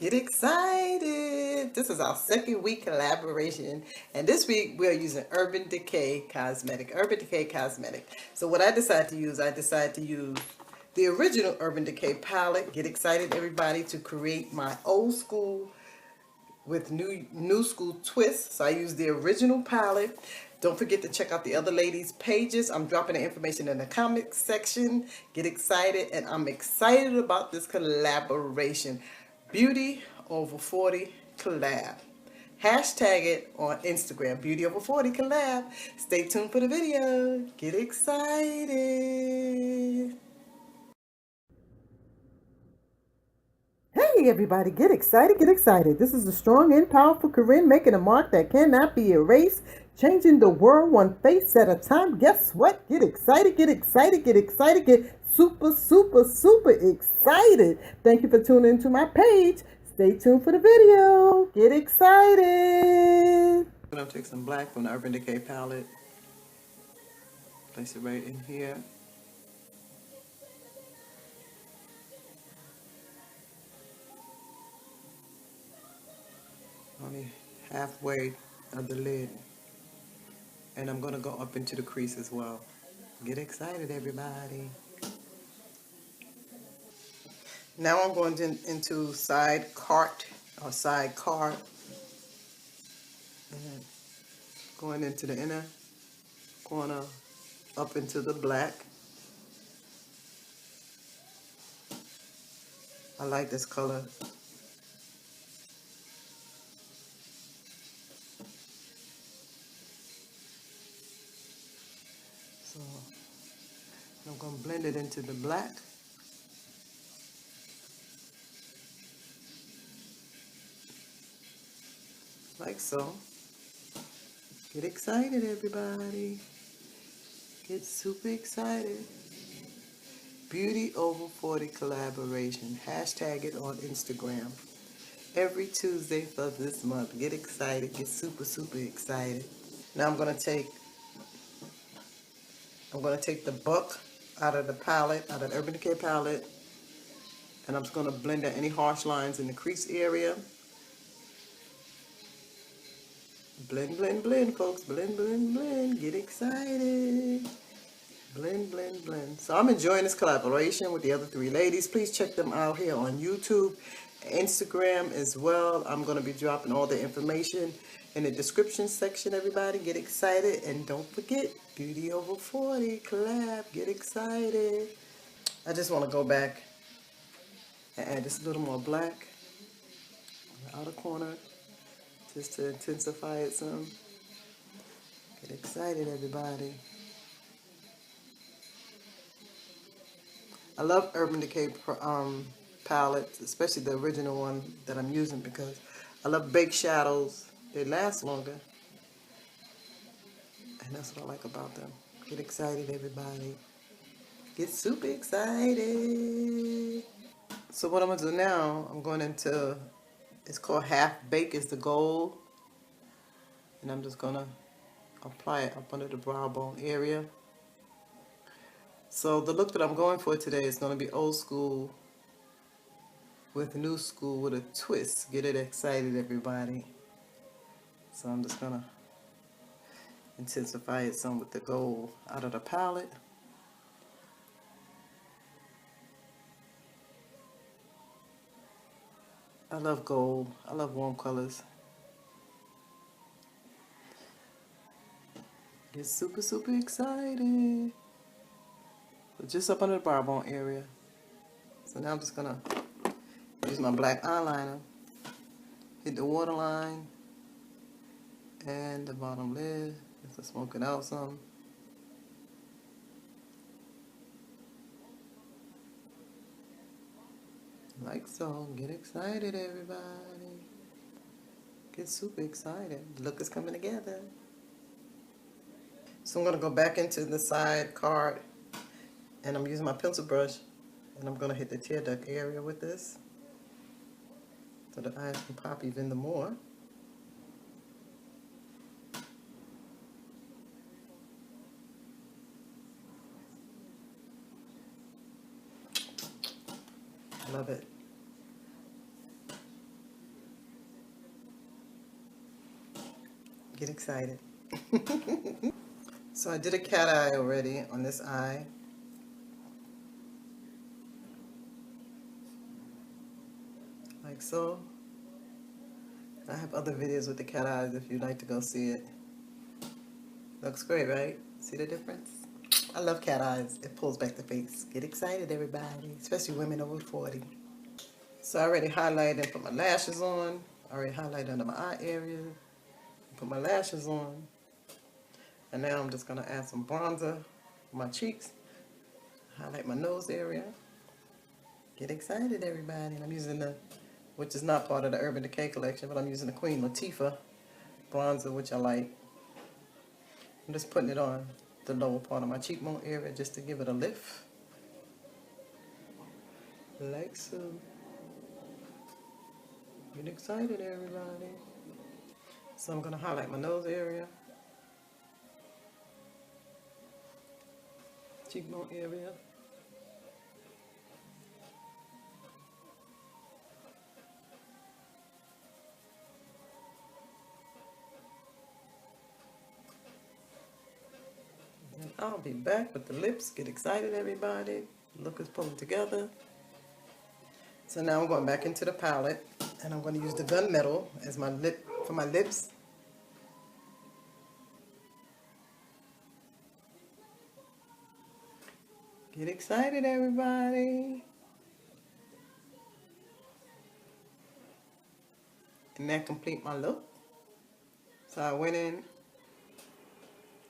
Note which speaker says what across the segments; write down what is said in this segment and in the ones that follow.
Speaker 1: Get excited! This is our second week collaboration, and this week we are using Urban Decay Cosmetic. Urban Decay Cosmetic. So what I decided to use the original Urban Decay palette. Get excited, everybody, to create my old school with new school twists. So I use the original palette. Don't forget to check out the other ladies' pages. I'm dropping the information in the comments section. Get excited, and I'm excited about this collaboration. Beauty over 40 collab. Hashtag it on Instagram. Beauty over 40 collab. Stay tuned for the video. Get excited. Hey everybody, get excited, get excited. This is a strong and powerful Corinne making a mark that cannot be erased, changing the world one face at a time. Guess what? Get excited, get excited, get excited, get super, super, super excited. Thank you for tuning into my page. Stay tuned for the video. Get excited. I'm going to take some black from the Urban Decay palette. Place it right in here. Only halfway of the lid, and I'm gonna go up into the crease as well. Get excited, everybody. Now I'm going into side cart or side card, and going into the inner corner up into the black. I like this color. So I'm going to blend it into the black. Like so. Get excited, everybody. Get super excited. Beauty over 40 collaboration. Hashtag it on Instagram. Every Tuesday for this month. Get excited. Get super, super excited. Now I'm going to take the buck out of the palette, out of the Urban Decay palette, and I'm just going to blend out any harsh lines in the crease area. Blend, blend, blend, folks. Blend, blend, blend. Get excited. Blend, blend, blend. So I'm enjoying this collaboration with the other three ladies. Please check them out here on YouTube, Instagram as well. I'm going to be dropping all the information in the description section, everybody. Get excited. And don't forget, Beauty Over 40 collab. Get excited. I just want to go back and add just a little more black on the outer corner just to intensify it some. Get excited, everybody. I love Urban Decay palettes, especially the original one that I'm using, because I love baked shadows. They last longer, and that's what I like about them. Get excited, everybody. Get super excited. So what I'm going to do now, I'm going into, it's called Half Bake is the goal, and I'm just going to apply it up under the brow bone area. So the look that I'm going for today is going to be old school with new school with a twist. Get it excited, everybody. So I'm just going to intensify it some with the gold out of the palette. I love gold. I love warm colors. Get super, super excited. So just up under the brow bone area. So now I'm just going to use my black eyeliner, hit the waterline and the bottom lid just to smoke it out some. Like so. Get excited, everybody. Get super excited. The look is coming together. So I'm going to go back into the side card, and I'm using my pencil brush, and I'm going to hit the tear duct area with this so the eyes can pop even more. Love it. Get excited. So I did a cat eye already on this eye. Like so. I have other videos with the cat eyes if you'd like to go see it. Looks great, right? See the difference? I love cat eyes. It pulls back the face. Get excited, everybody, especially women over 40. So I already highlighted and put my lashes on. I already highlighted under my eye area. Put my lashes on. And now I'm just going to add some bronzer on my cheeks. Highlight my nose area. Get excited, everybody. And I'm using the, which is not part of the Urban Decay collection, but I'm using the Queen Latifah bronzer, which I like. I'm just putting it on the lower part of my cheekbone area just to give it a lift. Like so. Get excited, everybody. So I'm going to highlight my nose area. Cheekbone area. And I'll be back with the lips. Get excited, everybody. Look is pulling together. So now I'm going back into the palette, and I'm going to use the gunmetal as my lip for my lips. Get excited, everybody. And that complete my look. So I went in,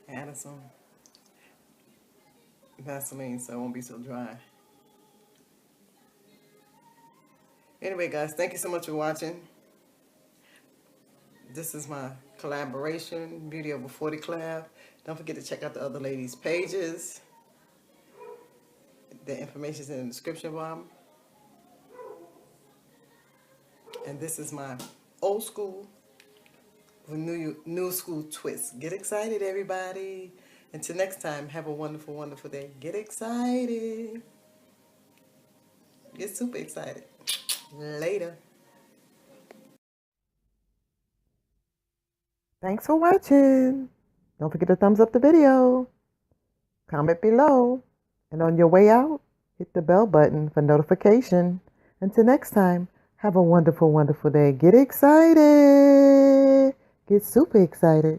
Speaker 1: added some Vaseline so it won't be so dry. Anyway, guys, thank you so much for watching. This is my collaboration, Beauty Over 40 collab. Don't forget to check out the other ladies' pages. The information is in the description bar. And this is my old school with new school twist. Get excited, everybody. Until next time, have a wonderful, wonderful day. Get excited. Get super excited. Later. Thanks for watching. Don't forget to thumbs up the video. Comment below. And on your way out, hit the bell button for notification. Until next time, have a wonderful, wonderful day. Get excited. Get super excited.